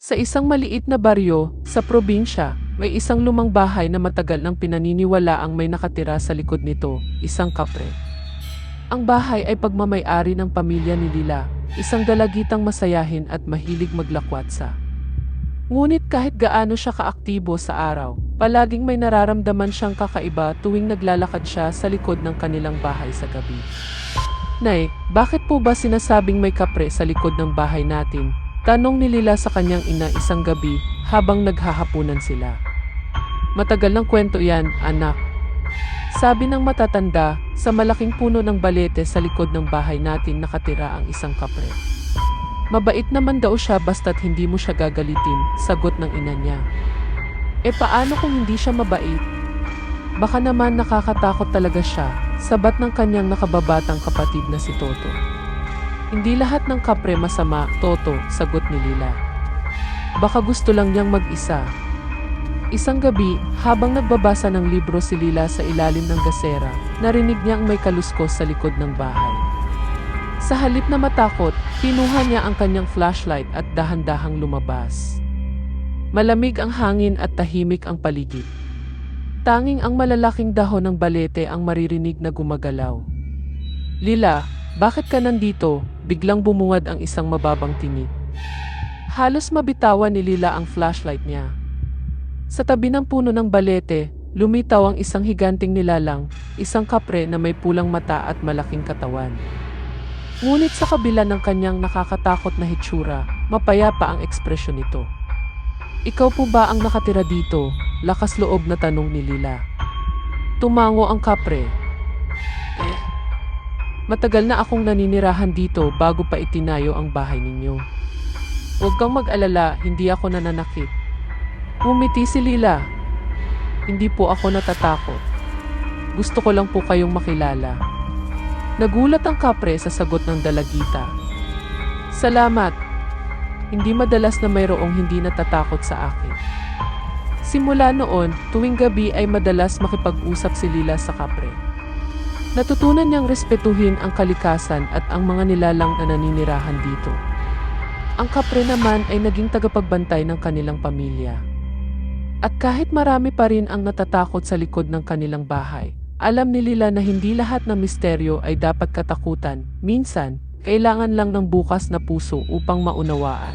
Sa isang maliit na baryo, sa probinsya, may isang lumang bahay na matagal nang pinaniniwala ang may nakatira sa likod nito, isang kapre. Ang bahay ay pagmamay-ari ng pamilya ni Lila, isang dalagitang masayahin at mahilig maglakwatsa. Ngunit kahit gaano siya kaaktibo sa araw, palaging may nararamdaman siyang kakaiba tuwing naglalakad siya sa likod ng kanilang bahay sa gabi. Nay, bakit po ba sinasabing may kapre sa likod ng bahay natin? Tanong ni Lila sa kanyang ina isang gabi habang naghahapunan sila. Matagal ng kwento yan, anak. Sabi ng matatanda, sa malaking puno ng balete sa likod ng bahay natin nakatira ang isang kapre. Mabait naman daw siya basta't hindi mo siya gagalitin, sagot ng ina niya. E paano kung hindi siya mabait? Baka naman nakakatakot talaga siya, sabat ng kanyang nakababatang kapatid na si Toto. Hindi lahat ng kapre masama, Toto, sagot ni Lila. Baka gusto lang niyang mag-isa. Isang gabi, habang nagbabasa ng libro si Lila sa ilalim ng gasera, narinig niya ang may kaluskos sa likod ng bahay. Sa halip na matakot, kinuha niya ang kanyang flashlight at dahan-dahang lumabas. Malamig ang hangin at tahimik ang paligid. Tanging ang malalaking dahon ng balete ang maririnig na gumagalaw. Lila, bakit ka nandito? Biglang bumungad ang isang mababang tinig. Halos mabitawan ni Lila ang flashlight niya. Sa tabi ng puno ng balete, lumitaw ang isang higanting nilalang, isang kapre na may pulang mata at malaking katawan. Ngunit sa kabila ng kanyang nakakatakot na hitsura, mapayapa ang ekspresyon nito. Ikaw po ba ang nakatira dito? Lakas loob na tanong ni Lila. Tumango ang kapre. Matagal na akong naninirahan dito bago pa itinayo ang bahay ninyo. Huwag kang mag-alala, hindi ako nananakit. Umiti si Lila. Hindi po ako natatakot. Gusto ko lang po kayong makilala. Nagulat ang kapre sa sagot ng dalagita. Salamat. Hindi madalas na mayroong hindi natatakot sa akin. Simula noon, tuwing gabi ay madalas makipag-usap si Lila sa kapre. Natutunan niyang respetuhin ang kalikasan at ang mga nilalang na naninirahan dito. Ang kapre naman ay naging tagapagbantay ng kanilang pamilya. At kahit marami pa rin ang natatakot sa likod ng kanilang bahay, alam ni Lila na hindi lahat ng misteryo ay dapat katakutan. Minsan, kailangan lang ng bukas na puso upang maunawaan.